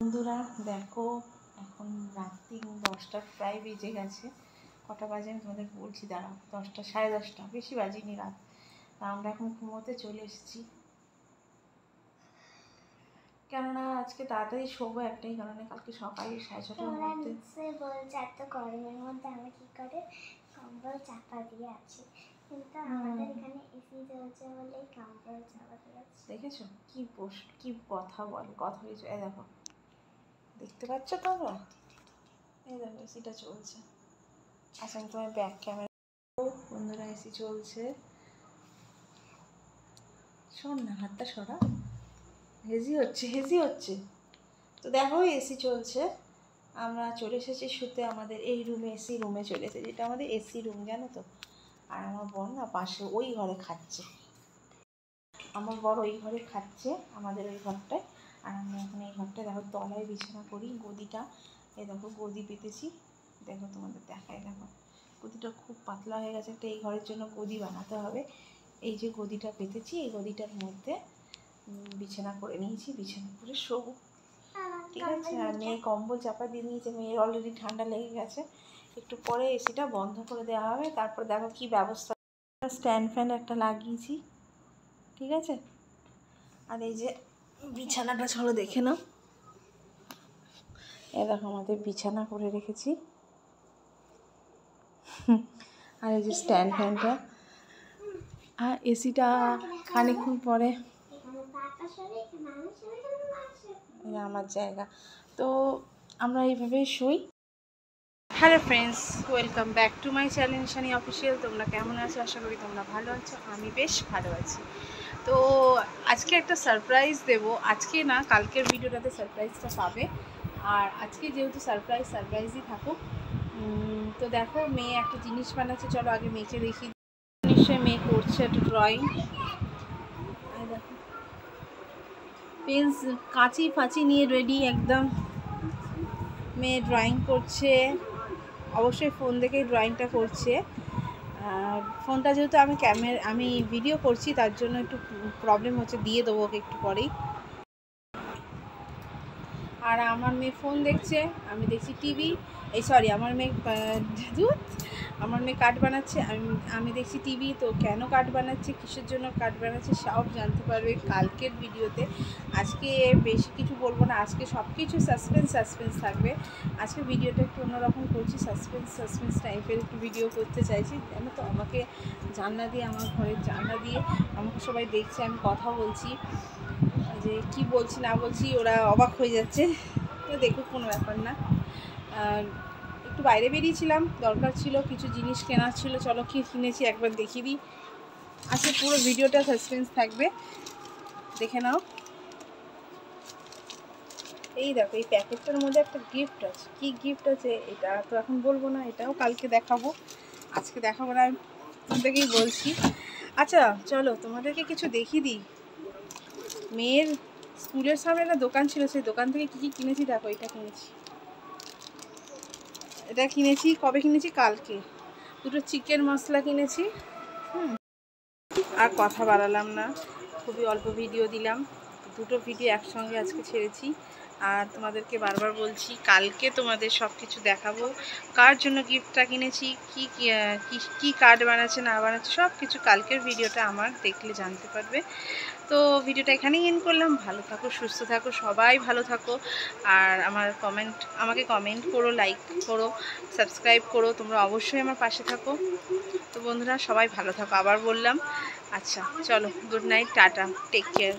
বন্ধুরা দেখো, এখন রাত্রি 10টা প্রায় বেজে গেছে। কটা বাজে আমি তোমাদের বলছি, দাঁড়াও। 10টা, 10:30, বেশি বাজিনি রাত। আমরা এখন ঘুমোতে চলে এসেছি, কেননা আজকে তাড়াতাড়ি শোবো একটাই কারণে, কালকে সকালে 6:30টার মধ্যে বলছে এত গরমের মধ্যে আমরা কি করে কম্বল চাপা দিয়ে আছি, কিন্তু আমাদের এখানে এসি চলছে বলে কম্বল চাপা দিয়ে আছি। দেখেছো কি কথা বলে, কথা কিছু। এই দেখো, দেখতে পাচ্ছ তোমরা? এই দেখো এসিটা চলছে। আচ্ছা, আমি তোমার ব্যাক ক্যামেরা। বন্ধুরা, এসি চলছে। শোন না, হাতটা সরা। হেজি হচ্ছে তো দেখো, এসি চলছে। আমরা চলে এসেছি শুতে আমাদের এই রুমে, এসি রুমে চলে এসেছি, যেটা আমাদের এসি রুম, জানো তো। আর আমার বোন না পাশে ওই ঘরে খাচ্ছে, আমার বড় ওই ঘরে খাচ্ছে, আমাদের ওই ঘরটায়। আর আমি এখন এই ঘরটায় দেখো তলায় বিছানা করি। গদিটা, এই দেখো গদি পেতেছি, দেখো তোমাদের দেখায়। দেখো গদিটা খুব পাতলা হয়ে গেছে, একটা এই ঘরের জন্য গদি বানাতে হবে। এই যে গদিটা পেতেছি, এই গদিটার মধ্যে বিছানা করে নিয়েছি, বিছানা করে শোবো, ঠিক আছে। আর মেয়ে কম্বল চাপা দিয়ে নিয়েছে, মেয়ের অলরেডি ঠান্ডা লেগে গেছে। একটু পরে এসিটা বন্ধ করে দেওয়া হবে, তারপর দেখো কি ব্যবস্থা। স্ট্যান্ড ফ্যান একটা লাগিয়েছি, ঠিক আছে। আর এই যে বিছানাটা ছড়ো দেখে নাও, এ দেখো আমাদের বিছানা করে রেখেছি। আর এই যে স্ট্যান্ড ফ্যানটা, আর এসিটা খানিকক্ষণ পরে আমার জায়গা। তো আমরা এইভাবেই শুই। Hello friends, welcome back to my channel Shani official. তোমরা কেমন আছো? আশা করি তোমরা ভালো আছো। আমি বেশ ভালো আছি। তো আজকে একটা সারপ্রাইজ দেব, আজকে না কালকের ভিডিওটাতে সারপ্রাইজটা পাবে। আর আজকে যেহেতু সারপ্রাইজই থাকুক। তো দেখো, মেয়ে একটা জিনিস বানাচ্ছে, চলো আগে মেয়েকে দেখি। নিশ্চয়ই মেয়ে করছে একটা ড্রয়িং। দেখো পেন্স কাঁচি ফাঁচি নিয়ে রেডি একদম, মেয়ে ড্রয়িং করছে। অবশ্যই ফোন দেখেই ড্রয়িংটা করছে। আর ফোনটা যেহেতু আমি ভিডিও করছি, তার জন্য একটু প্রবলেম হচ্ছে, দিয়ে দেবো ওকে একটু পরেই। আর আমার মেয়ে ফোন দেখছে, আমি দেখছি টিভি। আমার মেয়ে কার্ড বানাচ্ছে, আমি দেখছি টিভি। তো কেন কার্ড বানাচ্ছে, কিসের জন্য কার্ড বানাচ্ছে, সব জানতে পারবে কালকের ভিডিওতে। আজকে বেশি কিছু বলবো না, আজকে সব কিছু সাসপেন্স থাকবে। আজকে ভিডিওটা একটু অন্যরকম করছি, সাসপেন্স টাইপের একটু ভিডিও করতে চাইছি, জানো তো। আমাকে জানলা দিয়ে, আমার ঘরের জানলা দিয়ে আমাকে সবাই দেখছে, আমি কথা বলছি, যে কি বলছি না বলছি ওরা অবাক হয়ে যাচ্ছে। তো দেখুক, কোনো ব্যাপার না। একটু বাইরে বেরিয়েছিলাম, দরকার ছিল, কিছু জিনিস কেনার ছিল। চলো কি কিনেছি একবার দেখিয়ে দিই। আচ্ছা, পুরো ভিডিওটা সাসপেন্স থাকবে, দেখে নাও। এই দেখো, এই প্যাকেটটার মধ্যে একটা গিফট আছে। কি গিফট আছে এটা তো এখন বলবো না, এটাও কালকে দেখাবো। আজকে দেখাবো না, আমি তোমাদেরকেই বলছি। আচ্ছা চলো তোমাদেরকে কিছু দেখিয়ে দিই। মেয়ের স্কুলের সামনে একটা দোকান ছিল, সেই দোকান থেকে কী কিনেছি দেখো। এটা কিনেছি কবে কিনেছি? কালকে। দুটো চিকেন মশলা কিনেছি। আর কথা বাড়ালাম না, খুবই অল্প ভিডিও দিলাম। দুটো ভিডিও একসঙ্গে আজকে ছেড়েছি। আর তোমাদেরকে বারবার বলছি, কালকে তোমাদের সব কিছু দেখাবো। কার জন্য গিফটটা কিনেছি, কি কার্ড বানাচ্ছে না বানাচ্ছে, সব কিছু কালকের ভিডিওটা আমার দেখলে জানতে পারবে। তো ভিডিওটা এখানেই এন্ড করলাম। ভালো থাকো, সুস্থ থাকো, সবাই ভালো থাকো। আর আমাকে কমেন্ট করো, লাইক করো, সাবস্ক্রাইব করো, তোমরা অবশ্যই আমার পাশে থাকো। তো বন্ধুরা, সবাই ভালো থাকো, আবার বললাম। আচ্ছা চলো, good night, tata, take care.